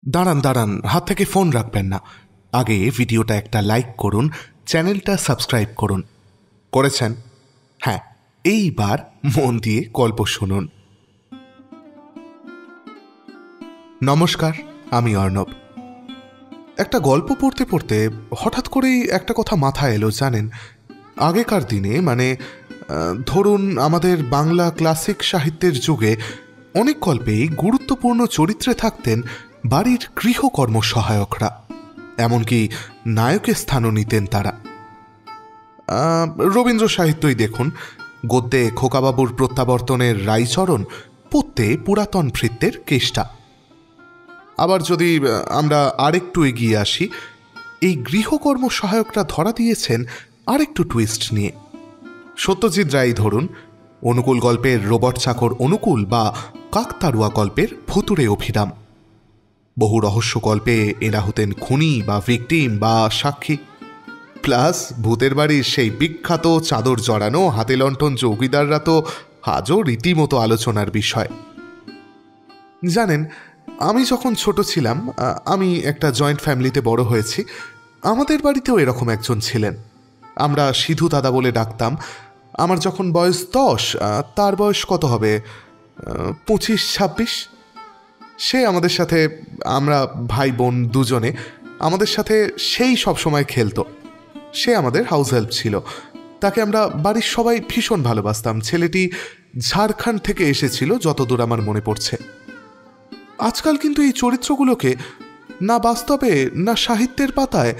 দাঁড়ান দাঁড়ান, হাত থেকে ফোন রাখবেন না। আগে ভিডিওটা একটা লাইক করুন, চ্যানেলটা সাবস্ক্রাইব করুন। করেছেন? হ্যাঁ, এইবার মন দিয়ে গল্প শুনুন। নমস্কার, আমি অর্ণব। একটা গল্প পড়তে পড়তে হঠাৎ করেই একটা কথা মাথায় এলো, জানেন? আগেকার দিনে ধরুন আমাদের বাংলা ক্লাসিক সাহিত্যের যুগে অনেক গল্পেই গুরুত্বপূর্ণ চরিত্রে থাকতেন বাড়ির গৃহকর্ম সহায়করা, এমনকি নায়কের স্থানও নিতেন তারা। রবীন্দ্র সাহিত্যই দেখুন, গদ্যে খোকাবাবুর প্রত্যাবর্তনের রাইচরণ, পদ্যে পুরাতন ভৃত্যের কেষ্টা। আবার যদি আমরা আরেকটু এগিয়ে আসি, এই গৃহকর্ম সহায়করা ধরা দিয়েছেন আরেকটু টুইস্ট নিয়ে। সত্যজিৎ রায় ধরুন, অনুকূল গল্পের রোবট চাকর অনুকূল বা কাকতাড়ুয়া গল্পের ভুতুড়ে অভিরাম। বহু রহস্য গল্পে এরা হতেন খুনি বা ভিকটিম বা সাক্ষী। প্লাস ভূতের বাড়ির সেই বিখ্যাত চাদর জড়ানো হাতে লণ্ঠন চৌকিদাররা তো আজও রীতিমতো আলোচনার বিষয়। জানেন, আমি যখন ছোট ছিলাম, আমি একটা জয়েন্ট ফ্যামিলিতে বড় হয়েছি। আমাদের বাড়িতেও এরকম একজন ছিলেন। আমরা সিধু দাদা বলে ডাকতাম। আমার যখন বয়স 10, তার বয়স কত হবে, 25-26। সে আমাদের সাথে, আমরা ভাই বোন দুজনে, আমাদের সাথে সেই সব সময় খেলতো। সে আমাদের হাউস হেল্প ছিল। তাকে আমরা বাড়ির সবাই ভীষণ ভালোবাসতাম। ছেলেটি ঝাড়খণ্ড থেকে এসেছিল যতদূর আমার মনে পড়ছে। আজকাল কিন্তু এই চরিত্রগুলোকে না বাস্তবে না সাহিত্যের পাতায়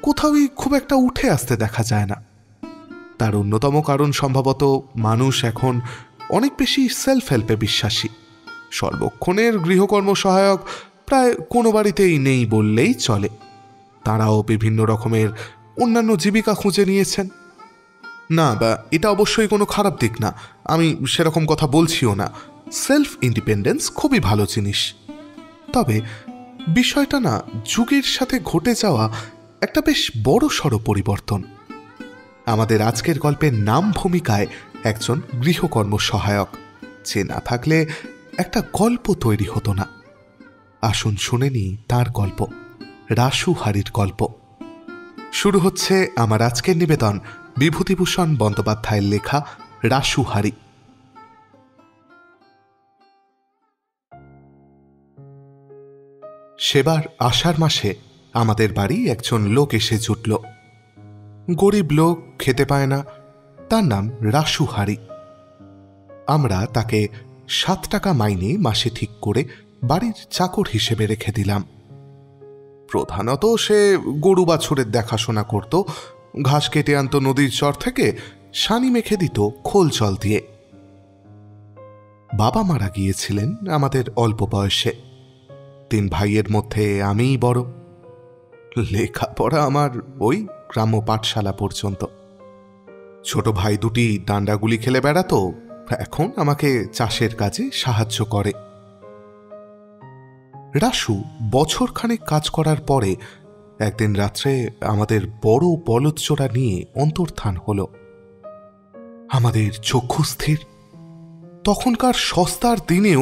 কোথাওই খুব একটা উঠে আসতে দেখা যায় না। তার অন্যতম কারণ সম্ভবত মানুষ এখন অনেক বেশি সেলফ হেল্পে বিশ্বাসী। সর্বক্ষণের গৃহকর্ম সহায়ক প্রায় কোনো বাড়িতেই নেই বললেই চলে। তারাও বিভিন্ন রকমের অন্যান্য জীবিকা খুঁজে নিয়েছেন। না, বা এটা অবশ্যই কোনো খারাপ দিক না, আমি সেরকম কথা বলছিও না। সেলফ ইন্ডিপেন্ডেন্স খুবই ভালো জিনিস। তবে বিষয়টা না যুগের সাথে ঘটে যাওয়া একটা বেশ বড় সড় পরিবর্তন। আমাদের আজকের গল্পের নাম ভূমিকায় একজন গৃহকর্ম সহায়ক, যে না থাকলে একটা গল্প তৈরি হতো না। আসুন শুনে নিই তার গল্প, রাসু হারির গল্প। শুরু হচ্ছে আমার আজকের নিবেদন বিভূতিভূষণ বন্দ্যোপাধ্যায়ের লেখা রাসু হারি। সেবার আষাঢ় মাসে আমাদের বাড়ি একজন লোক এসে জুটল। গরিব লোক, খেতে পায় না। তার নাম রাসু হারি। আমরা তাকে 7 টাকা মাইনে মাসে ঠিক করে বাড়ির চাকর হিসেবে রেখে দিলাম। প্রধানত সে গরু বাছুরের দেখাশোনা করত, ঘাস কেটে আনত নদীর চর থেকে, সানি মেখে দিত খোল জল দিয়ে। বাবা মারা গিয়েছিলেন আমাদের অল্প বয়সে। 3 ভাইয়ের মধ্যে আমিই বড়। লেখাপড়া আমার ওই গ্রাম্য পাঠশালা পর্যন্ত। ছোট ভাই দুটি ডান্ডাগুলি খেলে বেড়াতো, এখন আমাকে চাষের কাজে সাহায্য করে। রাসু বছরখানেক কাজ করার পরে একদিন রাত্রে আমাদের বড় বলদচোরা নিয়ে অন্তর্ধান হল। আমাদের চক্ষু স্থির। তখনকার সস্তার দিনেও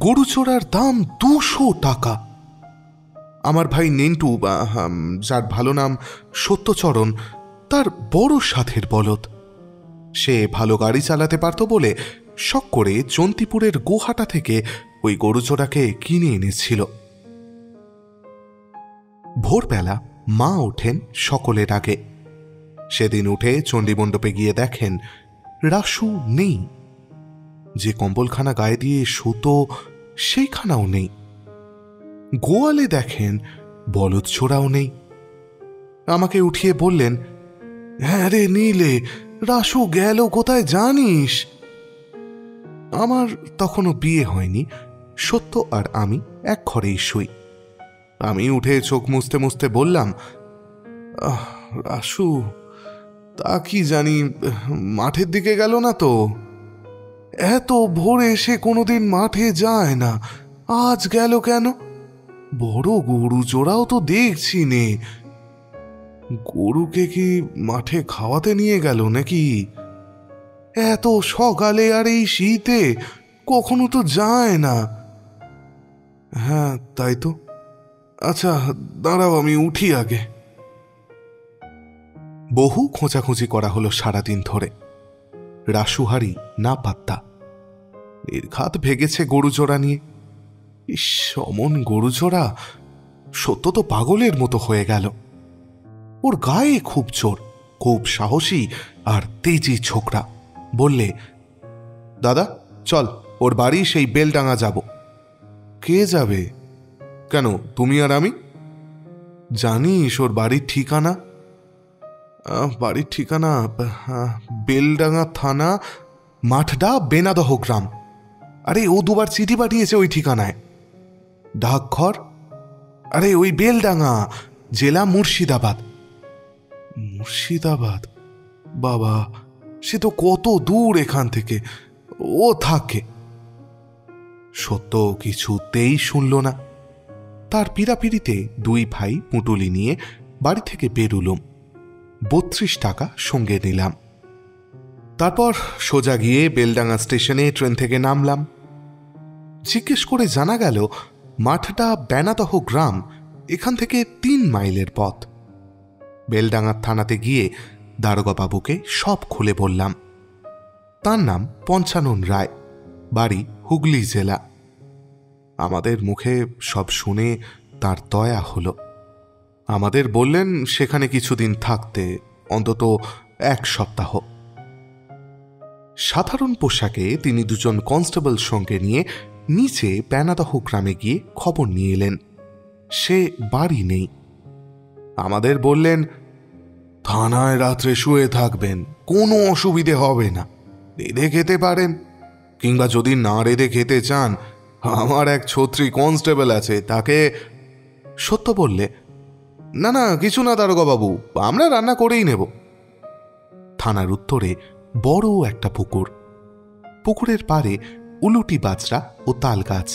গরু চোরার দাম 200 টাকা। আমার ভাই নেন্টু, যার ভালো নাম সত্যচরণ, তার বড় সাধের বলদ। সে ভালো গাড়ি চালাতে পারত বলে শখ করে জন্তিপুরের গোহাটা থেকে ওই গরুচোরাকে কিনে এনেছিল। ভোরবেলা মা ওঠেন সকলের আগে। সেদিন উঠে চণ্ডীমণ্ডপে গিয়ে দেখেন রাসু নেই। যে কম্বলখানা গায়ে দিয়ে শুতো সেইখানাও নেই। গোয়ালে দেখেন বলদ ছোড়াও নেই। আমাকে উঠিয়ে বললেন, হ্যাঁ রে নীলে, রাসু গেল কোথায় জানিস? আমার তখনও বিয়ে হয়নি। সত্য আর আমি এক ঘরেই শুই। আমি উঠে চোখ মুছতে মুছতে বললাম, রাসু তা কি জানি, মাঠের দিকে গেল না তো। এত ভোরে এসে কোনোদিন মাঠে যায় না, আজ গেল কেন? বড় গরু চোরাও তো দেখছি নে। গরুকে কি মাঠে খাওয়াতে নিয়ে গেল নাকি? এত সকালে আর এই শীতে কখনো তো যায় না। হ্যাঁ তাই তো, আচ্ছা দাঁড়াও, আমি উঠি আগে। বহু খোঁচাখুঁচি করা হলো সারাদিন ধরে। রাসুহারি না পাত্তা। নির্ঘাত ভেগেছে গরুজোড়া নিয়ে। ইস, অমন গরুজোড়া! সত্য তো পাগলের মতো হয়ে গেল। ওর গায়ে খুব জোর, খুব সাহসী আর তেজি ছোকরা। বললে, দাদা চল, ওর বাড়ি সেই বেলডাঙ্গা যাব। কে যাবে? কেন, তুমি আর আমি? জানিস ওর বাড়ির ঠিকানা? বাড়ির ঠিকানা বেলডাঙ্গা থানা, মাঠডা, বেনাদহ গ্রাম। আরে ও দুবার চিঠি পাঠিয়েছে ওই ঠিকানায়। ডাকঘর? আরে ওই বেলডাঙ্গা, জেলা মুর্শিদাবাদ। মুর্শিদাবাদ? বাবা, সে তো কত দূর এখান থেকে। ও থাকে। সত্য কিছুতেই শুনল না। তার পীড়াপিড়িতে দুই ভাই পুঁটুলি নিয়ে বাড়ি থেকে বেরুলুম। 32 টাকা সঙ্গে নিলাম। তারপর সোজা গিয়ে বেলডাঙ্গা স্টেশনে ট্রেন থেকে নামলাম। জিজ্ঞেস করে জানা গেল মাঠটা বেনাদহ গ্রাম এখান থেকে 3 মাইলের পথ। বেলডাঙ্গার থানাতে গিয়ে দারোগাবাবুকে সব খুলে বললাম। তার নাম পঞ্চানন রায়, বাড়ি হুগলি জেলা। আমাদের মুখে সব শুনে তার দয়া হলো। আমাদের বললেন সেখানে কিছুদিন থাকতে, অন্তত 1 সপ্তাহ। সাধারণ পোশাকে তিনি 2জন কনস্টেবল সঙ্গে নিয়ে নিচে বেনাদহ গ্রামে গিয়ে খবর নিয়ে এলেন সে বাড়ি নেই। আমাদের বললেন, থানায় রাত্রে শুয়ে থাকবেন, কোনো অসুবিধে হবে না, রেঁধে খেতে পারেন, কিংবা যদি না রেঁধে খেতে চান, আমার এক ছত্রী কনস্টেবল আছে, তাকে। সত্য বললে, না না কিছু না দারোগাবাবু, আমরা রান্না করেই নেব। থানার উত্তরে বড় একটা পুকুর। পুকুরের পাড়ে উলুটি বাজরা ও তাল গাছ।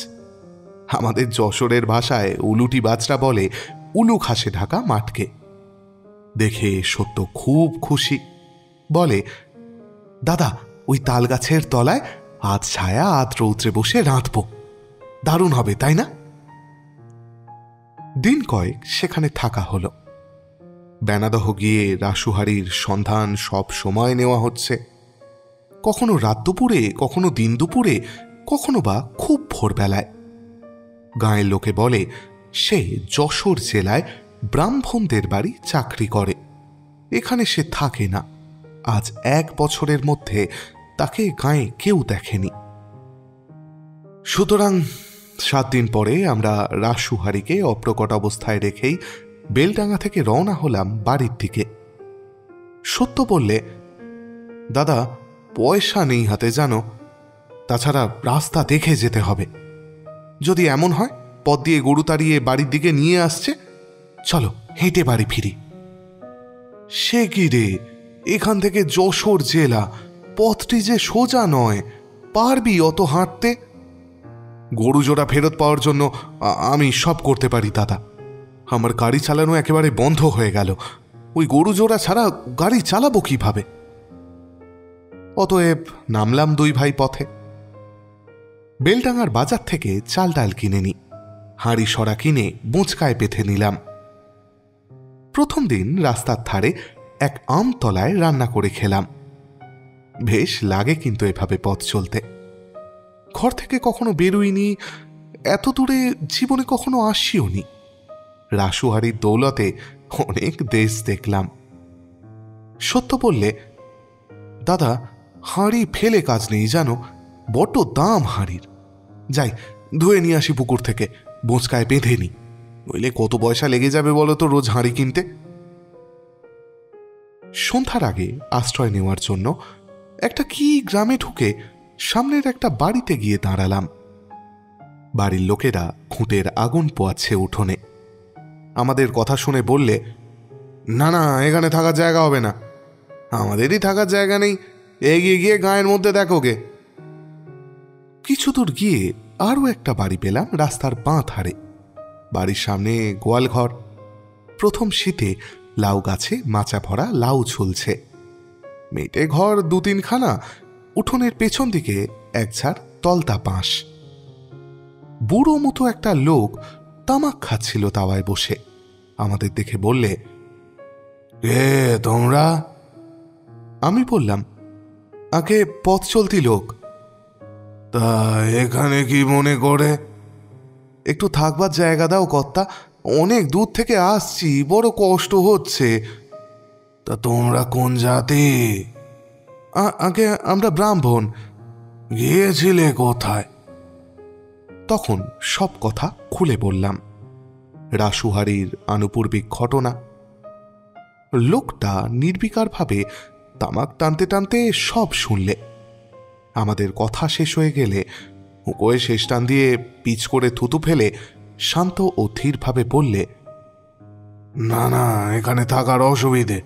আমাদের যশোরের ভাষায় উলুটি বাজরা বলে উলু ঘাসে ঢাকা মাঠকে। দেখে সত্য খুব খুশি। বলে, দাদা ওই তাল গাছের তলায় আধ ছায়া আধ রৌদ্রে বসে রাঁধব, দারুণ হবে তাই না? দিন কয়েক সেখানে থাকা হলো। বেনাদহ গিয়ে রাসুহারির সন্ধান সব সময় নেওয়া হচ্ছে। কখনো রাত দুপুরে, কখনো দিন দুপুরে, কখনো বা খুব ভোরবেলায়। গাঁয়ের লোকে বলে সে যশোর জেলায় ব্রাহ্মণদের বাড়ি চাকরি করে, এখানে সে থাকে না। আজ 1 বছরের মধ্যে তাকে গাঁয়ে কেউ দেখেনি। সুতরাং 7 দিন পরে আমরা রাসুহারিকে অপ্রকট অবস্থায় রেখেই বেলডাঙ্গা থেকে রওনা হলাম বাড়ির দিকে। সত্য বললে, দাদা পয়সা নেই হাতে জানো, তাছাড়া রাস্তা দেখে যেতে হবে। যদি এমন হয় পথ দিয়ে গরু তাড়িয়ে বাড়ির দিকে নিয়ে আসছে, চলো হেঁটে বাড়ি ফিরি। সে কি রে, এখান থেকে যশোর জেলা, পথটি যে সোজা নয়, পারবি অত হাঁটতে? গরু জোড়া ফেরত পাওয়ার জন্য আমি সব করতে পারি দাদা। আমার গাড়ি চালানো একেবারে বন্ধ হয়ে গেল, ওই গরু জোড়া ছাড়া গাড়ি চালাবো কিভাবে? অতএব নামলাম 2 ভাই পথে। বেলডাঙ্গার বাজার থেকে চাল ডাল কিনে নি, হাঁড়ি সরা কিনে বোঁচকায় পেথে নিলাম। প্রথম দিন রাস্তার ধারে এক আমতলায় রান্না করে খেলাম। বেশ লাগে কিন্তু এভাবে পথ চলতে। ঘর থেকে কখনো বেরোইনি, এত দূরে জীবনে কখনো আসিও নি। রাসুহারির দৌলতে অনেক দেশ দেখলাম। সত্য বললে, দাদা হাঁড়ি ফেলে কাজ নেই জানো, বড্ড দাম হাঁড়ির। যাই ধুয়ে নিয়ে আসি পুকুর থেকে, বোঁচকায় বেঁধে নি, নইলে কত পয়সা লেগে যাবে বলো তো রোজ হাঁড়ি কিনতে। সন্ধ্যার আগে আশ্রয় নেওয়ার জন্য একটা কি গ্রামে ঢুকে সামনের একটা বাড়িতে গিয়ে দাঁড়ালাম। বাড়ির লোকেরা খুঁটের আগুন পোয়াচ্ছে উঠোনে। আমাদের কথা শুনে বললে, না না এখানে থাকার জায়গা হবে না। আমাদেরই থাকার জায়গা নেই, এগিয়ে গিয়ে গাঁয়ের মধ্যে দেখো গে। কিছু দূর গিয়ে আরও একটা বাড়ি পেলাম রাস্তার বাঁ ধারে। বাড়ির সামনে গোয়াল ঘর। প্রথম শীতে লাউ গাছে মাচা ভরা লাউ ঝুলছে। মেটে ঘর 2-3 খানা, উঠোনের পেছন দিকে 1 ঝাড় তলতা বাঁশ। বুড়ো মতো একটা লোক তামাক খাচ্ছিল তাওয়ায় বসে। আমাদের দেখে বললে, কে তোমরা? আমি বললাম, আগে পথ চলতি লোক। তা এখানে কি মনে করে? একটু থাকবার জায়গা দাও কর্তা, অনেক দূর থেকে আসছি, বড় কষ্ট হচ্ছে। তা তোমরা কোন জাতি? আগে আমরা ব্রাহ্মণ। গিয়েছিলে কোথায়? তখন সব কথা খুলে বললাম, রাসুহারির আনুপূর্বিক ঘটনা। লোকটা নির্বিকারভাবে তামাক টানতে টানতে সব শুনলে। আমাদের কথা শেষ হয়ে গেলে হুঁকোয় শেষ টান দিয়ে পিচ করে থুতু ফেলে শান্ত ও ধীরভাবে বললে, না না, এখানে থাকার অসুবিধে,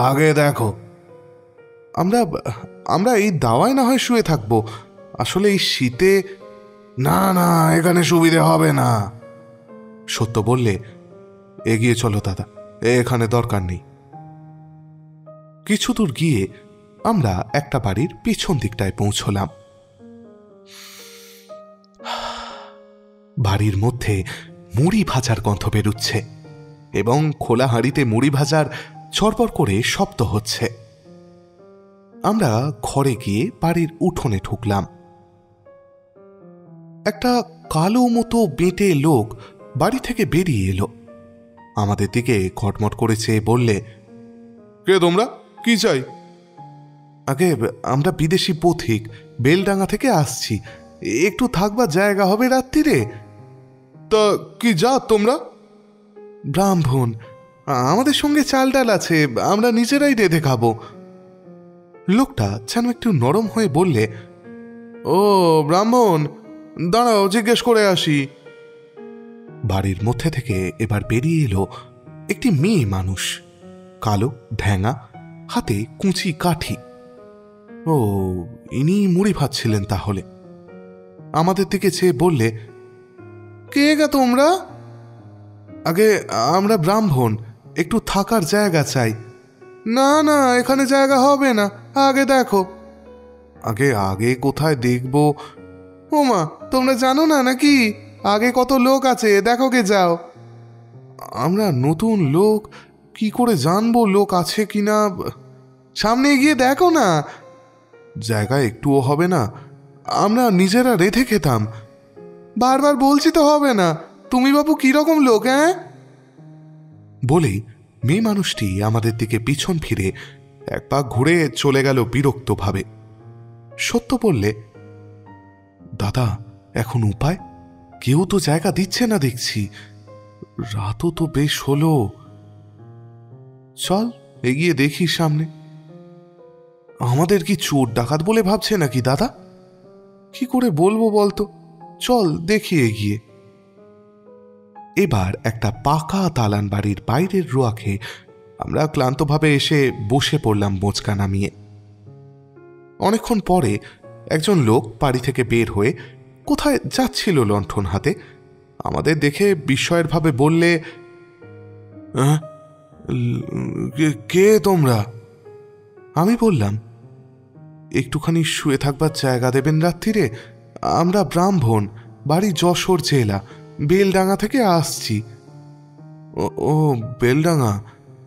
আগে দেখো। আমরা আমরা এই দাওয়ায় না হয় শুয়ে থাকবো, আসলে এই শীতে। না না, এখানে সুবিধে হবে না। সত্য বললে, এগিয়ে চলো দাদা, এখানে দরকার নেই। কিছু দূর গিয়ে আমরা একটা বাড়ির পিছন দিকটায় পৌঁছলাম। বাড়ির মধ্যে মুড়ি ভাজার গন্ধ বেরুচ্ছে এবং খোলা হাঁড়িতে মুড়ি ভাজার চড়বড় করে শব্দ হচ্ছে। আমরা ঘরে গিয়ে বাড়ির উঠোনে ঢুকলাম। একটা কালো মতো বেঁটে লোক বাড়ি থেকে বেরিয়ে এলো। আমাদের দিকে ঘটমট করে চেয়ে বললে, কে তোমরা, কি চাই? আগে আমরা বিদেশি পথিক, বেলডাঙ্গা থেকে আসছি, একটু থাকবার জায়গা হবে রাত্রিরে। তা কি জাত তোমরা? ব্রাহ্মণ, আমাদের সঙ্গে চাল ডাল আছে, আমরা নিজেরাই রেঁধে খাবো। লোকটা যেন একটু নরম হয়ে বললে, ও ব্রাহ্মণ, দাঁড়াও জিজ্ঞেস করে আসি। বাড়ির মধ্যে থেকে এবার বেরিয়ে এলো একটি মেয়ে মানুষ, কালো ঢ্যাঙা, হাতে কুঁচি কাঠি। ও, ইনি মুড়ি ভাজছিলেন তাহলে। আমাদের দিকে চেয়ে বললে, কে গা তোমরা? আগে আমরা ব্রাহ্মণ, একটু থাকার জায়গা চাই। না না, এখানে জায়গা হবে না, আগে দেখো। আগে আগে কোথায় দেখব? ওমা, তোমরা জানো না নাকি আগে কত লোক আছে, দেখো গে যাও। আমরা নতুন লোক, কি করে জানবো লোক আছে কিনা? সামনে গিয়ে দেখো না, জায়গা একটুও হবে না, আমরা নিজেরা রেঁধে খেতাম। বারবার বলছি তো হবে না, তুমি বাবু কিরকম লোক? হ্যাঁ বলেই মেয়ে মানুষটি আমাদের দিকে পিছন ফিরে এক পা ঘুরে চলে গেল বিরক্তভাবে। সত্য বললে, দাদা এখন উপায়? কেউ তো জায়গা দিচ্ছে না দেখছি, রাতও তো বেশ হলো। চল এগিয়ে দেখি সামনে। আমাদের কি চোর ডাকাত বলে ভাবছে নাকি দাদা? কি করে বলবো বলতো, চল দেখি এগিয়ে। এবার একটা পাকা দালান বাড়ির বাইরের রোয়াকে আমরা ক্লান্তভাবে এসে বসে পড়লাম বোঁচকা নামিয়ে। অনেকক্ষণ পরে একজন লোক বাড়ি থেকে বের হয়ে কোথায় যাচ্ছিল লণ্ঠন হাতে। আমাদের দেখে বিস্ময়ের ভাবে বললে, কে তোমরা? আমি বললাম, একটুখানি শুয়ে থাকবার জায়গা দেবেন রাত্রিরে? আমরা ব্রাহ্মণ, বাড়ি যশোর জেলা, বেলডাঙ্গা থেকে আসছি। ও বেলডাঙ্গা,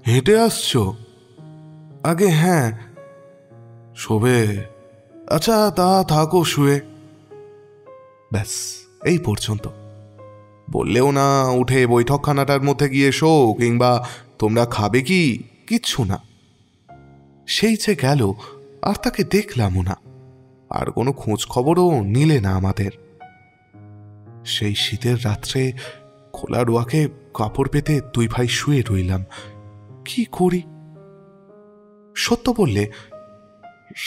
হেঁটে আসছো? আগে হ্যাঁ। শোবে? আচ্ছা তা থাকো শুয়ে। ব্যাস এই পর্যন্ত। বললেও না উঠে বৈঠকখানাটার মধ্যে গিয়ে শো, কিংবা তোমরা খাবে কি, কিচ্ছু না। সেই যে গেল, আর তাকে দেখলামও না, আর কোনো খোঁজ খবরও নিলে না আমাদের। সেই শীতের রাত্রে খোলা রোয়াকে কাপড় পেতে দুই ভাই শুয়ে রইলাম, কি করি? সত্য বললে,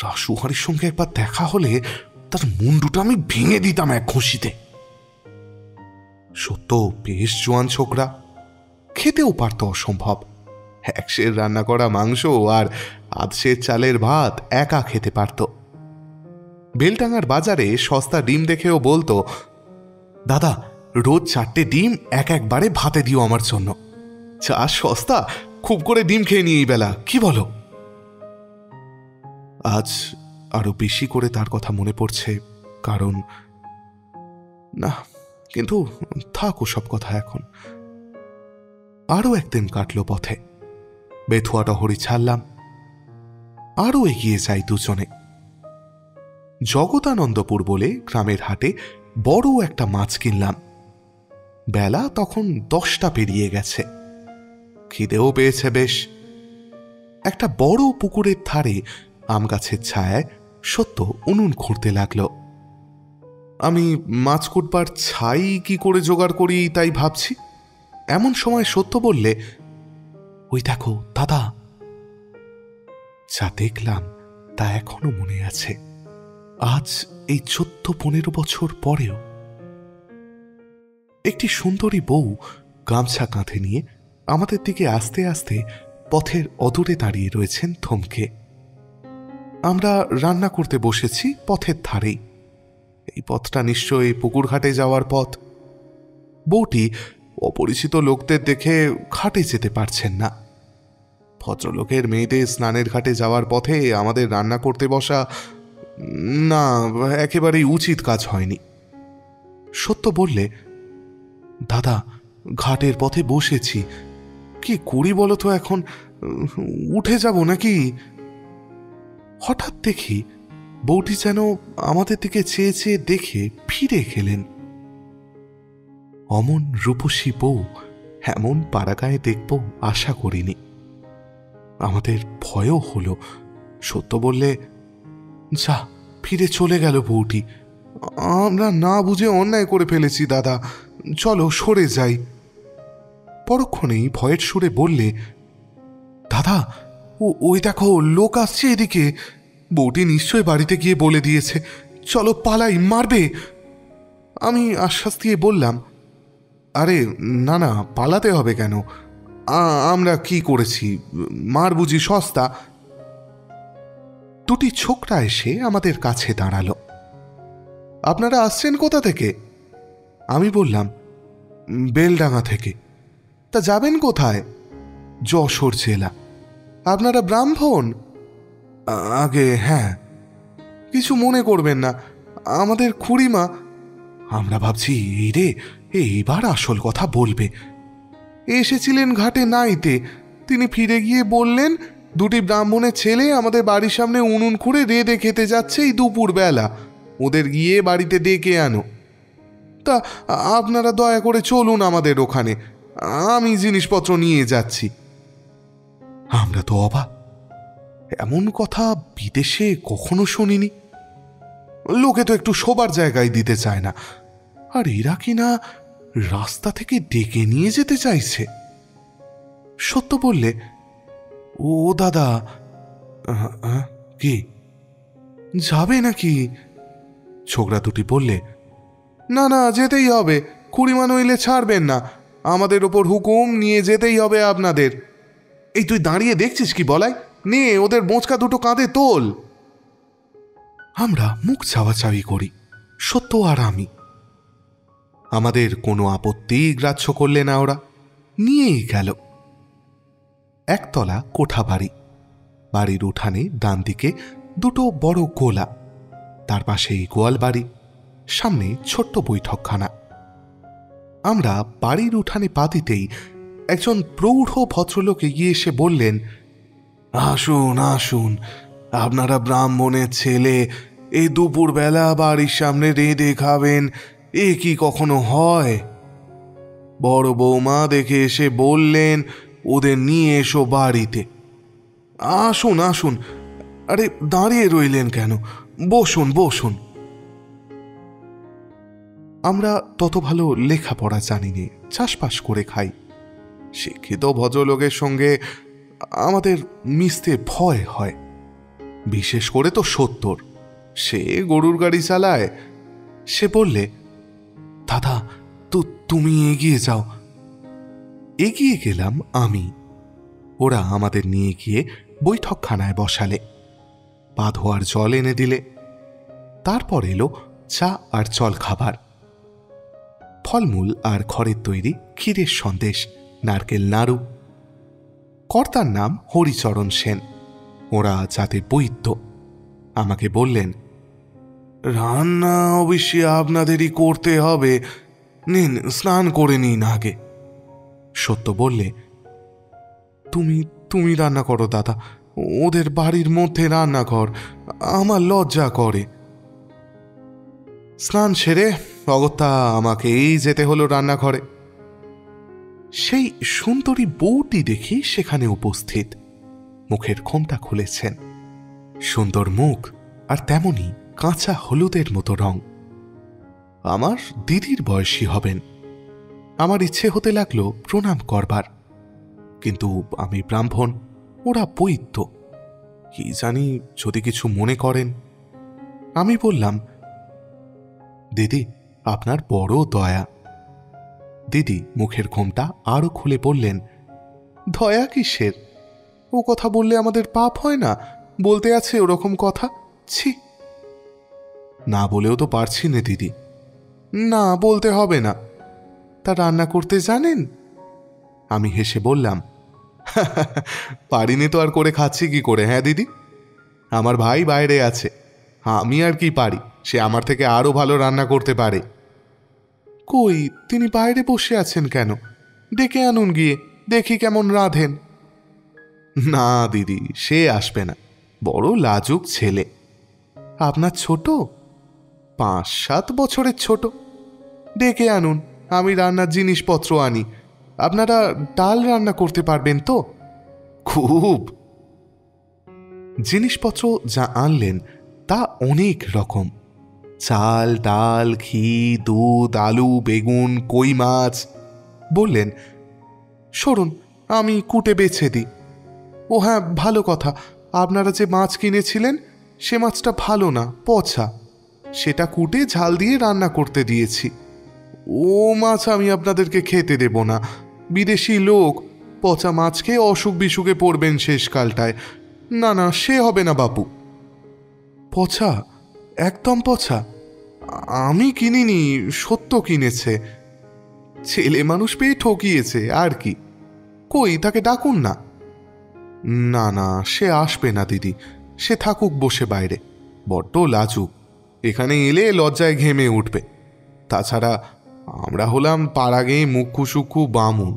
রাসুহারির সঙ্গে একবার দেখা হলে তার মুন্ডুটা আমি ভেঙে দিতাম এক ঘুষিতে। সত্য বেশ জোয়ান ছোকরা, খেতেও পারত অসম্ভব। একশের রান্না করা মাংস আর আধশের চালের ভাত একা খেতে পারত। বেলডাঙ্গার বাজারে সস্তা ডিম দেখেও বলতো, দাদা রোজ 4টে ডিম একবারে ভাতে দিও আমার জন্য। চা সস্তা, খুব করে ডিম খেয়ে নিই এই বেলা, কি বলো? আজ আরো বেশি করে তার কথা মনে পড়ছে, কারণ না, কিন্তু থাক ওসব কথা এখন। আরও একদিন কাটল পথে। বেথুয়া ডহরি ছাড়লাম, আরও এগিয়ে যাই দুজনে। জগতানন্দপুর বলে গ্রামের হাটে বড় একটা মাছ কিনলাম। বেলা তখন 10টা পেরিয়ে গেছে, খিদেও পেয়েছে বেশ। একটা বড় পুকুরের ধারে আম গাছের ছায়ায় সত্য উনুন খুঁড়তে লাগল। আমি মাছ কুটবার ছাই কি করে জোগাড় করি তাই ভাবছি। এমন সময় সত্য বললে, ওই দেখো দাদা। যা দেখলাম তা এখনো মনে আছে, আজ এই 14-15 বছর পরেও। একটি সুন্দরী বউ গামছা কাঁধে নিয়ে আমাদের দিকে আস্তে আস্তে পথের অদূরে দাঁড়িয়ে রয়েছেন থমকে। আমরা রান্না করতে বসেছি পথের ধারেই। এই পথটা নিশ্চয়ই পুকুরঘাটে যাওয়ার পথ। বউটি অপরিচিত লোকদের দেখে ঘাটে যেতে পারছেন না। ভদ্রলোকের মেয়েদের স্নানের ঘাটে যাওয়ার পথে আমাদের রান্না করতে বসা না, একেবারেই উচিত কাজ হয়নি। সত্য বললে, দাদা ঘাটের পথে বসেছি, কি করি বলো তো এখন? উঠে যাব নাকি? হঠাৎ দেখি বউটি যেন আমাদের দিকে চেয়ে চেয়ে দেখে ফিরে গেলেন। অমন রূপসী বউ এমন পাড়াগায়ে দেখব আশা করিনি। আমাদের ভয়ও হলো। সত্য বললে, যা, ফিরে চলে গেল বউটি। আমরা না বুঝে অন্যায় করে ফেলেছি দাদা, চলো সরে যাই। পরক্ষণেই ভয়ের সুরে বললে, দাদা ওই দেখো লোক আসছে এদিকে। বউটি নিশ্চয় বাড়িতে গিয়ে বলে দিয়েছে, চলো পালাই, মারবে। আমি আশ্বাস দিয়ে বললাম, আরে না না, পালাতে হবে কেন? আমরা কি করেছি? মার বুঝি সস্তা? দুটি ছোকরা এসে আমাদের কাছে দাঁড়ালো। আপনারা আসছেন কোথা থেকে? আমি বললাম, বেলডাঙ্গা থেকে। তা যাবেন কোথায়? যশোর জেলা। আপনারা ব্রাহ্মণ? আগে হ্যাঁ। কিছু মনে করবেন না, আমাদের খুড়িমা। আমরা ভাবছি এই রে, এইবার আসল কথা বলবে। এসেছিলেন ঘাটে নাইতে, তিনি ফিরে গিয়ে বললেন, দুটি ব্রাহ্মণের ছেলে আমাদের বাড়ির সামনে উনুন খুঁড়ে রেঁধে খেতে যাচ্ছে এই দুপুর বেলা, ওদের গিয়ে বাড়িতে ডেকে আনো। তা আপনারা দয়া করে চলুন আমাদের ওখানে, আমি জিনিসপত্র নিয়ে যাচ্ছি। আমরা তো অবাক, এমন কথা বিদেশে কখনো শুনিনি। লোকে তো একটু শোবার জায়গায় দিতে চায় না, আর এরা কিনা রাস্তা থেকে ডেকে নিয়ে যেতে চাইছে। সত্য বললে, ও দাদা, কি যাবে নাকি? ছোকরা দুটি বললে, না না, যেতেই হবে, খুড়িমা নইলে ছাড়বেন না। আমাদের ওপর হুকুম, নিয়ে যেতেই হবে আপনাদের। এই তুই দাঁড়িয়ে দেখছিস কি বলাই? নে ওদের বোঁচকা দুটো কাঁধে তোল। আমরা মুখ চাওয়াচাওয়ি করি, সত্য আর আমি। আমাদের কোনো আপত্তি গ্রাহ্য করলে না, ওরা নিয়েই গেল। একতলা কোঠা বাড়ি, বাড়ির উঠানে ডান দিকে দুটো বড় গোলা, তার পাশেই গোয়াল বাড়ি, সামনে ছোট্ট বৈঠকখানা। আমরা বাড়ির উঠানে পা দিতেই একজন প্রৌঢ় ভদ্রলোক এগিয়ে এসে বললেন, আসুন আসুন, আপনারা ব্রাহ্মণের ছেলে, এই দুপুরবেলা বাড়ির সামনে রেঁধে খাবেন, এ কি কখনো হয়? বড় বৌমা দেখে এসে বললেন, ওদের নিয়ে এসো বাড়িতে। আসুন আসুন, আরে দাঁড়িয়ে রইলেন কেন? বসুন বসুন। আমরা তত ভালো লেখাপড়া জানি নে, চাষবাস করে খাই। শিক্ষিত ভদ্রলোকের সঙ্গে আমাদের মিশতে ভয় হয়, বিশেষ করে তো সত্তর, সে গরুর গাড়ি চালায়। সে বললে, দাদা তুমি এগিয়ে যাও। এগিয়ে গেলাম আমি। ওরা আমাদের নিয়ে গিয়ে বৈঠকখানায় বসালে, পা ধোয়ার জল এনে দিলে। তারপর এলো চা আর জল খাবার, ফলমূল আর খড়ের তৈরি ক্ষীরের সন্দেশ, নারকেল নাড়ু। কর্তার নাম হরিচরণ সেন, ওরা জাতে বৈদ্য। আমাকে বললেন, রান্না অবশ্যই আপনাদেরই করতে হবে, নিন, স্নান করে নিন আগে। সত্য বললে, তুমি তুমি রান্না করো দাদা, ওদের বাড়ির মধ্যে রান্নাঘর, আমার লজ্জা করে। স্নান সেরে অগত্যা আমাকেই যেতে হলো রান্নাঘরে। সেই সুন্দরী বউটি দেখি সেখানে উপস্থিত, মুখের ঘোমটা খুলেছেন। সুন্দর মুখ, আর তেমনি কাঁচা হলুদের মতো রং। আমার দিদির বয়সী হবেন। আমার ইচ্ছে হতে লাগলো প্রণাম করবার, কিন্তু আমি ব্রাহ্মণ, ওরা বৈদ্য, কি জানি যদি কিছু মনে করেন। আমি বললাম, দিদি, আপনার বড় দয়া। দিদি মুখের ঘোমটা আরো খুলে বললেন, দয়া কিসের? ও কথা বললে আমাদের পাপ হয় না? বলতে আছে ওরকম কথা? ছি! না বলেও তো পারছি না দিদি। না, বলতে হবে না। তা রান্না করতে জানেন? আমি হেসে বললাম, পারিনি তো আর করে খাচ্ছি কি করে? হ্যাঁ দিদি, আমার ভাই বাইরে আছে, আমি আর কি পারি? সে আমার থেকে আরো ভালো রান্না করতে পারে। কই, তিনি বাইরে বসে আছেন কেন? ডেকে আনুন গিয়ে, দেখি কেমন রাঁধেন। না দিদি, সে আসবে না, বড় লাজুক ছেলে। আপনার ছোট? 5-7 বছরের ছোট। ডেকে আনুন, আমি রান্নার জিনিসপত্র আনি। আপনারা ডাল রান্না করতে পারবেন তো? খুব। জিনিসপত্র যা আনলেন তা অনেক রকম, চাল, ডাল, ঘি, দুধ, আলু, বেগুন, কই মাছ। বললেন, সরুন, আমি কুটে বেছে দিই। ও হ্যাঁ, ভালো কথা, আপনারা যে মাছ কিনেছিলেন সে মাছটা ভালো না, পচা। সেটা কুটে ঝাল দিয়ে রান্না করতে দিয়েছি। ও মাছ আমি আপনাদেরকে খেতে দেব না, বিদেশি লোক, পচা মাছ খেয়ে অসুখ বিসুখে পড়বেন শেষকালটায়। না না, সে হবে না বাপু। পচা? একদম পচা? আমি কিনিনি, সত্য কিনেছে। ছেলে মানুষ পেয়ে ঠকিয়েছে আর কি। কই, তাকে ডাকুন না। না না, সে আসবে না দিদি, সে থাকুক বসে বাইরে, বড্ড লাজুক, এখানে এলে লজ্জায় ঘেমে উঠবে। তাছাড়া আমরা হলাম পাড়াগে মুখ্যু সুখ্যু বামুন,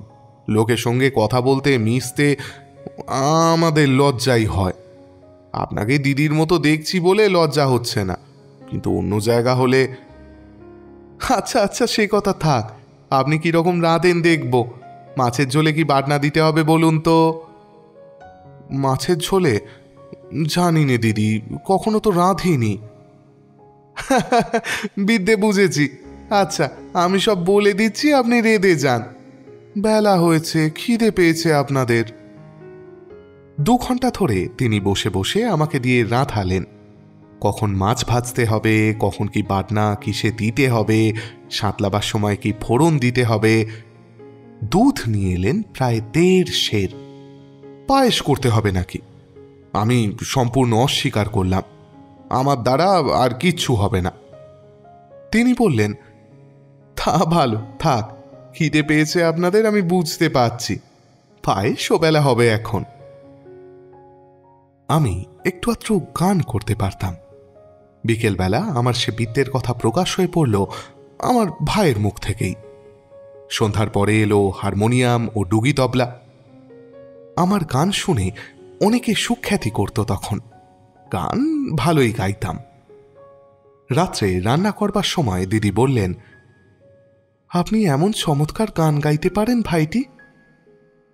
লোকের সঙ্গে কথা বলতে মিশতে আমাদের লজ্জাই হয়। আপনাকে দিদির মতো দেখছি বলে লজ্জা হচ্ছে না, কিন্তু অন্য জায়গা হলে। আচ্ছা আচ্ছা, সে কথা থাক, আপনি কিরকম রাঁধেন দেখব। মাছের ঝোলে কি বাটনা দিতে হবে বলুন তো? মাছের ঝোলে? জানি নে দিদি, কখনো তো রাঁধিনি। বিদ্যে বুঝেছি। আচ্ছা, আমি সব বলে দিচ্ছি, আপনি রেঁধে যান। বেলা হয়েছে, খিদে পেয়েছে আপনাদের। 2 ঘন্টা ধরে তিনি বসে বসে আমাকে দিয়ে রাঁধালেন। কখন মাছ ভাজতে হবে, কখন কি বাটনা কিসে দিতে হবে, সাঁতলাবার সময় কি ফোড়ন দিতে হবে। দুধ নিয়ে এলেন প্রায় 1.5 সের। পায়েস করতে হবে নাকি? আমি সম্পূর্ণ অস্বীকার করলাম, আমার দ্বারা আর কিচ্ছু হবে না। তিনি বললেন, তা ভালো, থাক, খিদে পেয়েছে আপনাদের আমি বুঝতে পারছি, পায়েস বেলা হবে এখন। আমি একটু আধটু গান করতে পারতাম। বিকেলবেলা আমার সে বিদ্যের কথা প্রকাশ হয়ে পড়ল আমার ভাইয়ের মুখ থেকেই। সন্ধ্যার পরে এলো হারমোনিয়াম ও ডুগি তবলা। আমার গান শুনে অনেকে সুখ্যাতি করত তখন। গান ভালোই গাইতাম। রাত্রে রান্না করবার সময় দিদি বললেন, আপনি এমন চমৎকার গান গাইতে পারেন ভাইটি।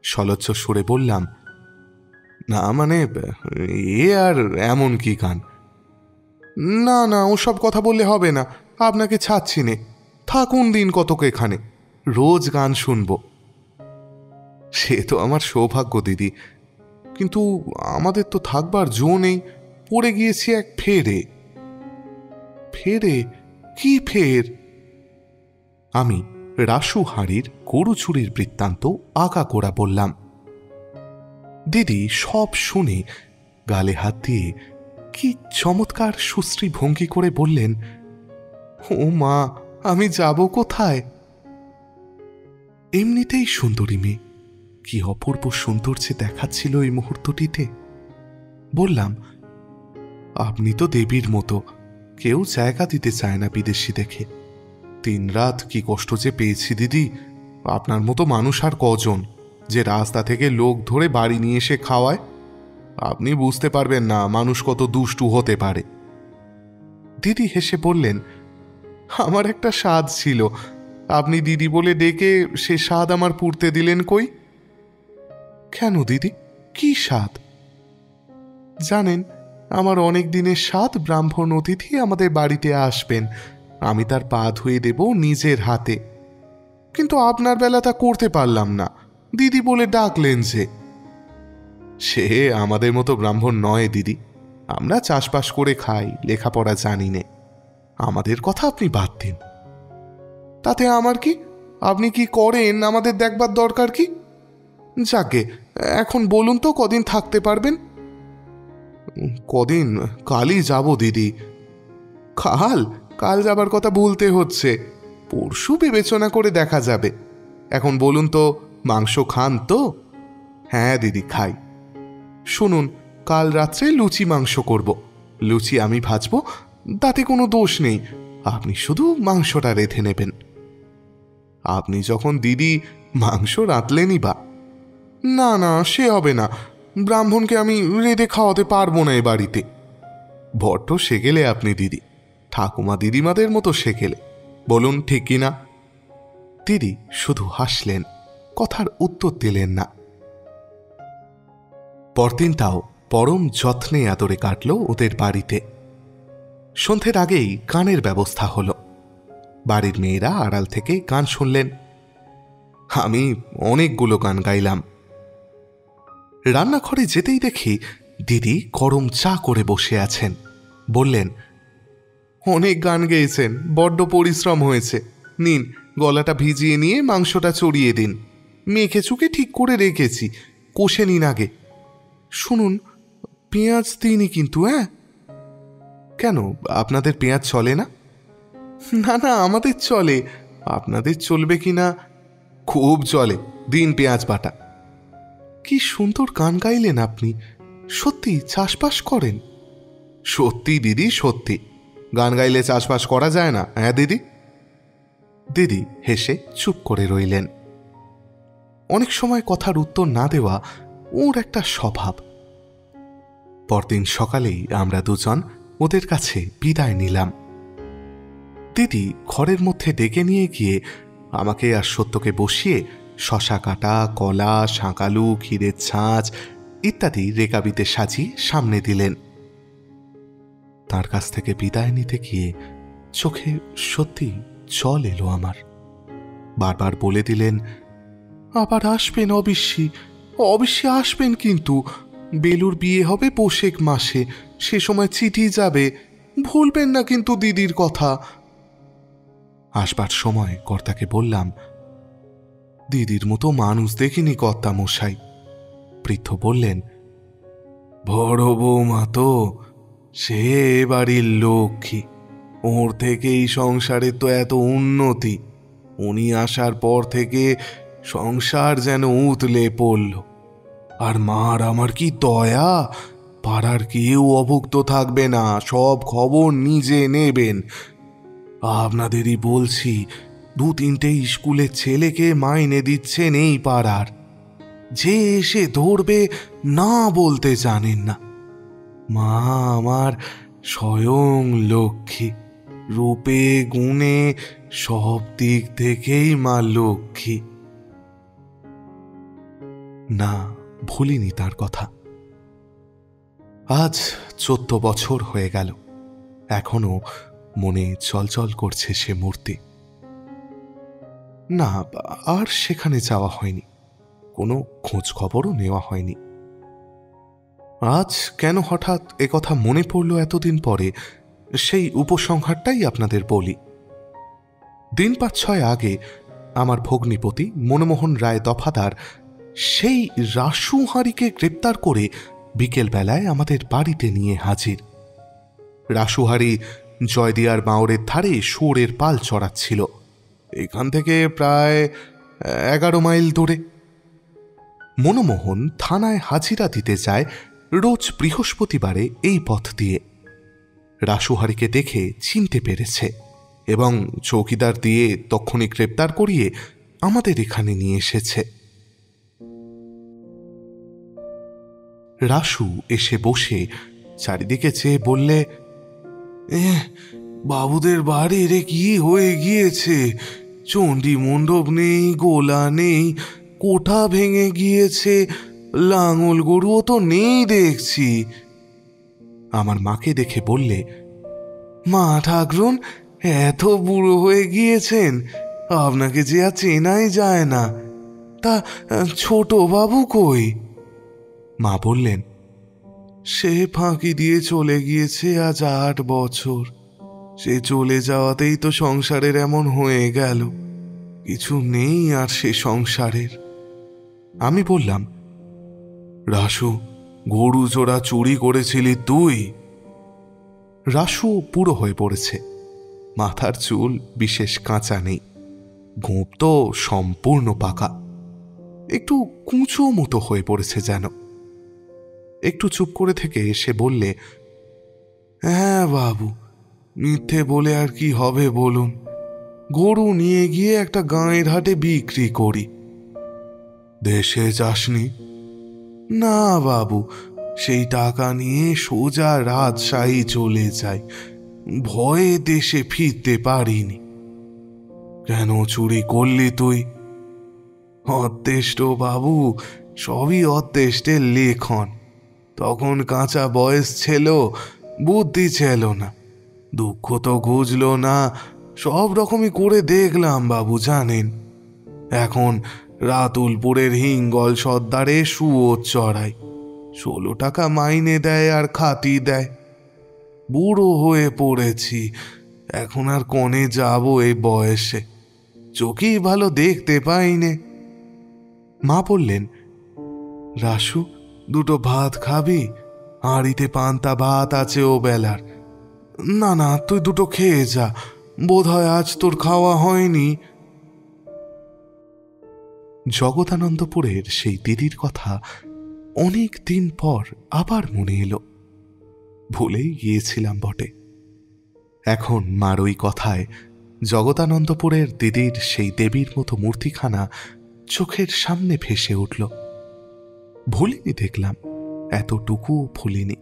সলজ্জ সুরে বললাম, না মানে, এ আর এমন কি গান? না না, ওসব কথা বললে হবে না, আপনাকে ছাড়ছি নে, থাকুন দিন কতক এখানে, রোজ গান শুনব। সে তো আমার সৌভাগ্য দিদি, কিন্তু আমাদের তো থাকবার জো নেই, পড়ে গিয়েছি এক ফেরে। ফেরে? কি ফের? আমি রাসু হাঁড়ির গরু চুরির বৃত্তান্ত আগাগোড়া বললাম। দিদি সব শুনে গালে হাত দিয়ে কি চমৎকার সুশ্রী ভঙ্গি করে বললেন, ও মা, আমি যাব কোথায়? এমনিতেই সুন্দরী মেয়ে, কি অপূর্ব সৌন্দর্যে দেখাচ্ছিল এই মুহূর্তটিতে। বললাম, আপনি তো দেবীর মতো, কেউ জায়গা দিতে চায় না বিদেশি দেখে, দিনরাত কি কষ্ট যে পেয়েছি দিদি। আপনার মতো মানুষ আর কজন যে রাস্তা থেকে লোক ধরে বাড়ি নিয়ে এসে খাওয়ায়? আপনি বুঝতে পারবেন না মানুষ কত দুষ্টু হতে পারে। দিদি হেসে বললেন, আমার একটা স্বাদ ছিল, আপনি দিদি বলে ডেকে সে স্বাদ আমার পুড়তে দিলেন কই? কেন দিদি, কি স্বাদ? জানেন, আমার অনেক দিনের স্বাদ ব্রাহ্মণ অতিথি আমাদের বাড়িতে আসবেন, আমি তার পা ধুয়ে দেব নিজের হাতে। কিন্তু আপনার বেলা তা করতে পারলাম না, দিদি বলে ডাকলেন যে। সে আমাদের মতো ব্রাহ্মণ নয় দিদি, আমরা চাষবাস করে খাই, লেখাপড়া জানি নে। আমাদের কথা আপনি বাদ দিন। তাতে আমার কি? আপনি কি করেন আমাদের দেখবার দরকার কি? যাকে এখন বলুন তো কদিন থাকতে পারবেন? কদিন? কালই যাব দিদি। কাল? কাল যাবার কথা বলতে হচ্ছে, পরশু বিবেচনা করে দেখা যাবে। এখন বলুন তো, মাংস খান তো? হ্যাঁ দিদি, খাই। শুনুন, কাল রাত্রে লুচি মাংস করব, লুচি আমি ভাজবো, তাতে কোনো দোষ নেই, আপনি শুধু মাংসটা রেঁধে নেবেন। আপনি যখন দিদি, মাংস রাঁধলেনই বা। না না, সে হবে না, ব্রাহ্মণকে আমি রেঁধে খাওয়াতে পারবো না এ বাড়িতে। বড্ড সেকেলে আপনি দিদি, ঠাকুমা দিদিমাদের মতো সেকেলে। বলুন ঠিক কিনা? দিদি শুধু হাসলেন, কথার উত্তর দিলেন না। পরদিনটাও পরম যত্নে আদরে কাটল ওদের বাড়িতে। সন্ধ্যের আগেই গানের ব্যবস্থা হলো। বাড়ির মেয়েরা আড়াল থেকে গান শুনলেন। আমি অনেকগুলো গান গাইলাম। রান্নাঘরে যেতেই দেখি দিদি গরম চা করে বসে আছেন। বললেন, অনেক গান গেয়েছেন, বড্ড পরিশ্রম হয়েছে, নিন গলাটা ভিজিয়ে নিয়ে মাংসটা চড়িয়ে দিন, মেখে চুকে ঠিক করে রেখেছি, কষে নিন আগে। শুনুন, পেঁয়াজ দিইনি কিন্তু। হ্যাঁ? কেন, আপনাদের পেঁয়াজ চলে না? না না, আমাদের চলে, আপনাদের চলবে কি না? খুব চলে, দিন পেঁয়াজ বাটা। কি সুন্দর গান গাইলেন আপনি, সত্যি চাষবাস করেন? সত্যি দিদি, সত্যি, গান গাইলে চাষবাস করা যায় না? হ্যাঁ দিদি। দিদি হেসে চুপ করে রইলেন। অনেক সময় কথার উত্তর না দেওয়া ওর একটা স্বভাব। পরদিন সকালেই আমরা দুজন ওদের কাছে বিদায় নিলাম। দিদি ঘরের মধ্যে ডেকে নিয়ে গিয়ে আমাকে আর সত্যকে বসিয়ে শশা কাটা, কলা, শাঁকালু, ক্ষীরের ছাঁচ ইত্যাদি রেকাবিতে সাজিয়ে সামনে দিলেন। তার কাছ থেকে বিদায় নিতে গিয়ে চোখে সত্যি জল এলো আমার। বারবার বলে দিলেন, আবার আসবেন অবশ্যই, অবশ্যই আসবেন, কিন্তু বেলুর বিয়ে হবে পৌষেক মাসে, সে সময় চিঠি যাবে, ভুলবেন না কিন্তু দিদির কথা। আসবার সময় কর্তাকে বললাম, দিদির মতো মানুষ দেখিনি কর্তা মশাই। বৃদ্ধ বললেন, বড় বৌমা তো সে বাড়ির লক্ষ্মী, ওর থেকে এই সংসারে তো এত উন্নতি, উনি আসার পর থেকে সংসার যেন উতলে পড়ল। আর মার আমার কি দয়া, পাড়ার কেউ অভুক্ত থাকবে না, সব খবর নিজে নেবেন। আপনাদেরই বলছি, 2-3টে স্কুলের ছেলেকে মাইনে দিচ্ছেন এই পাড়ার, যে এসে ধরবে না বলতে জানেন না। মা আমার স্বয়ং লক্ষ্মী, রূপে গুণে সব দিক থেকেই মা লক্ষ্মী। না, ভুলিনি তার কথা। আজ 14 বছর হয়ে গেল, এখনো মনে চলচল করছে সে মূর্তি। না, আর সেখানে যাওয়া হয়নি, কোনো খোঁজ খবরও নেওয়া হয়নি। আজ কেন হঠাৎ একথা মনে পড়ল এতদিন পরে, সেই উপসংহারটাই আপনাদের বলি। দিন 5-6 আগে আমার ভগ্নিপতি মনমোহন রায় দফাদার সেই রাসুহারিকে গ্রেপ্তার করে বিকেলবেলায় আমাদের বাড়িতে নিয়ে হাজির। রাসুহারি জয়দিয়ার বাঁওড়ের ধারে শুয়োরের পাল চড়াচ্ছিল, এখান থেকে প্রায় 11 মাইল দূরে। মনমোহন থানায় হাজিরা দিতে যায় রোজ বৃহস্পতিবারে এই পথ দিয়ে। রাসুহারিকে দেখে চিনতে পেরেছে, এবং চৌকিদার দিয়ে তক্ষুনি গ্রেপ্তার করিয়ে আমাদের এখানে নিয়ে এসেছে। রাসু এসে বসে চারিদিকে চেয়ে বললে, বাবুদের বাড়ির কি হয়ে গিয়েছে? চণ্ডী মণ্ডপ নেই, গোলা নেই, কোঠা ভেঙে গিয়েছে, লাঙল গরুও তো নেই দেখছি। আমার মাকে দেখে বললে, মা ঠাকরুন এত বুড়ো হয়ে গিয়েছেন, আপনাকে যে আর চেনাই যায় না। তা ছোট বাবু কই? মা বললেন, সে ফাঁকি দিয়ে চলে গিয়েছে আজ 8 বছর। সে চলে যাওয়াতেই তো সংসারের এমন হয়ে গেল, কিছু নেই আর সে সংসারের। আমি বললাম, রাসু, গরু চোরা চুরি করেছিলি তুই? রাসু পুরো হয়ে পড়েছে, মাথার চুল বিশেষ কাঁচা নেই, গোঁপ তো সম্পূর্ণ পাকা, একটু কুঁচো মতো হয়ে পড়েছে যেন। একটু চুপ করে থেকে সে বললে, হ্যাঁ বাবু, মিথ্যে বলে আর কি হবে বলুন? গরু নিয়ে গিয়ে একটা গাঁয়ের হাটে বিক্রি করি। দেশে যাসনি? না বাবু, সেই টাকা নিয়ে সোজা রাজশাহী চলে যাই, ভয়ে দেশে ফিরতে পারিনি। কেন চুরি করলি তুই? অদ্দেষ্ট বাবু, সবই অদ্দেষ্টের লেখন। তখন কাঁচা বয়স ছিল, বুদ্ধি ছিল না, দুঃখ তো ঘুচল না, সব রকমই করে দেখলাম বাবু জানেন। এখন রাতুলপুরের হিঙ্গল সর্দারে শুয়োর চড়াই, 16 টাকা মাইনে দেয় আর খাতি দেয়। বুড়ো হয়ে পড়েছি, এখন আর কনে যাব এই বয়সে, চোখেই ভালো দেখতে পাইনে। মা বললেন, রাসু, দুটো ভাত খাবি? হাঁড়িতে পান্তা ভাত আছে ও বেলার। না না, তুই দুটো খেয়ে যা, বোধ হয় আজ তোর খাওয়া হয়নি। জগদানন্দপুরের সেই দিদির কথা অনেক দিন পর আবার মনে এলো। ভুলেই গিয়েছিলাম বটে। এখন মার ওই কথায় জগদানন্দপুরের দিদির সেই দেবীর মতো মূর্তিখানা চোখের সামনে ভেসে উঠল। ভুলিনি দেখলাম, এতটুকুও ভুলিনি,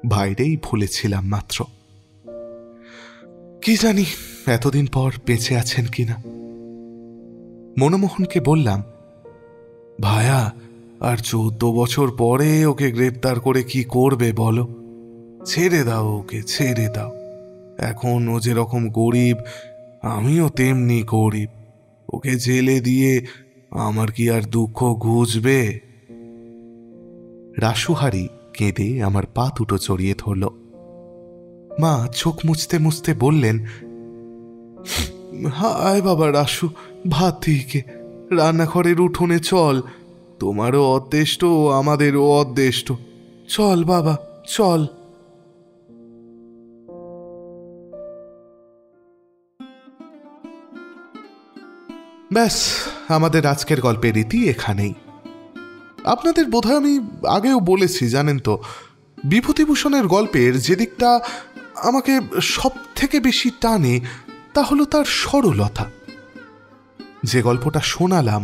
বাইরেই ভুলেছিলাম মাত্র। কি জানি এতদিন পর বেঁচে আছেন কিনা। মনমোহনকে বললাম, ভায়া, আর 14 বছর পরে ওকে গ্রেপ্তার করে কি করবে বলো? ছেড়ে দাও ওকে, ছেড়ে দাও। এখন ও যেরকম গরিব, আমিও তেমনি গরিব। ওকে জেলে দিয়ে আমার কি আর দুঃখ ঘুচবে? রাসুহারি কেঁদে আমার পা দুটো জড়িয়ে ধরল। মা চোখ মুছতে মুছতে বললেন, হায় বাবা রাসু, ভাত দিকে রান্নাঘরের উঠোনে চল, তোমারও অদ্দেষ্ট, আমাদেরও অদ্দেষ্ট, চল বাবা চল। ব্যাস, আমাদের আজকের গল্পের রীতি এখানেই। আপনাদের বোধহয় আমি আগেও বলেছি, জানেন তো, বিভূতিভূষণের গল্পের যে দিকটা আমাকে সব থেকে বেশি টানে তা হলো তার সরলতা। যে গল্পটা শোনালাম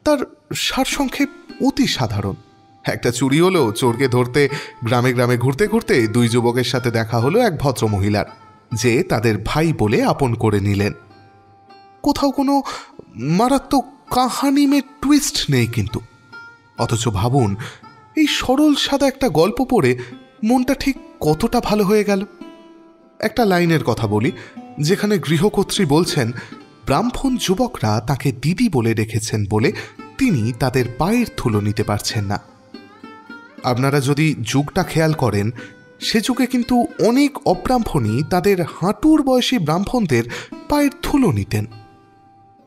তার সারসংক্ষেপ অতি সাধারণ। একটা চুরি হলো, চোরকে ধরতে গ্রামে গ্রামে ঘুরতে ঘুরতে 2 যুবকের সাথে দেখা হলো এক ভদ্রমহিলার, যে তাদের ভাই বলে আপন করে নিলেন। কোথাও কোনো মারাত্মক কাহানি মে টুইস্ট নেই কিন্তু। অথচ ভাবুন, এই সরল সাদা একটা গল্প পড়ে মনটা ঠিক কতটা ভালো হয়ে গেল। একটা লাইনের কথা বলি, যেখানে গৃহকর্ত্রী বলছেন ব্রাহ্মণ যুবকরা তাকে দিদি বলে রেখেছেন বলে তিনি তাদের পায়ের ধুলো নিতে পারছেন না। আপনারা যদি যুগটা খেয়াল করেন, সে যুগে কিন্তু অনেক অব্রাহ্মণই তাদের হাঁটুর বয়সী ব্রাহ্মণদের পায়ের ধুলো নিতেন।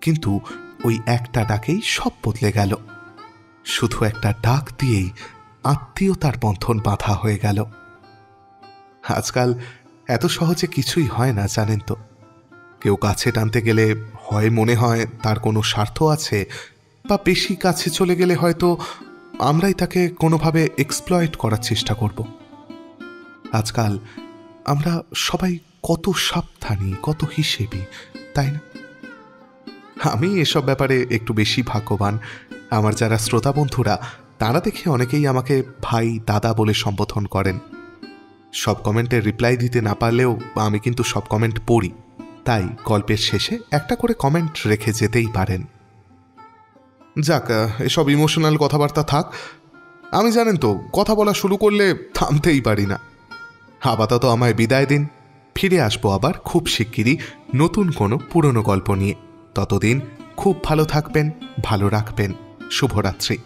কিন্তু ওই একটা ডাকেই সব বদলে গেল। শুধু একটা ডাক দিয়েই আত্মীয়তার বন্ধন বাঁধা হয়ে গেল। আজকাল এত সহজে কিছুই হয় না, জানেন তো। কেউ কাছে টানতে গেলে হয় মনে হয় তার কোনো স্বার্থ আছে, বা বেশি কাছে চলে গেলে হয়তো আমরাই তাকে কোনোভাবে এক্সপ্লয়েট করার চেষ্টা করব। আজকাল আমরা সবাই কত সাবধানী, কত হিসেবি, তাই না? আমি এসব ব্যাপারে একটু বেশি ভাগ্যবান। আমার যারা শ্রোতা বন্ধুরা, তারা দেখে অনেকেই আমাকে ভাই, দাদা বলে সম্বোধন করেন। সব কমেন্টের রিপ্লাই দিতে না পারলেও আমি কিন্তু সব কমেন্ট পড়ি, তাই গল্পের শেষে একটা করে কমেন্ট রেখে যেতেই পারেন। যাক, এসব ইমোশনাল কথাবার্তা থাক। আমি জানেন তো, কথা বলা শুরু করলে থামতেই পারি না। আপাতত আমায় বিদায় দিন। ফিরে আসবো আবার খুব শিগগিরই নতুন কোনো পুরনো গল্প নিয়ে। ততদিন খুব ভালো থাকবেন, ভালো রাখবেন। শুভরাত্রি।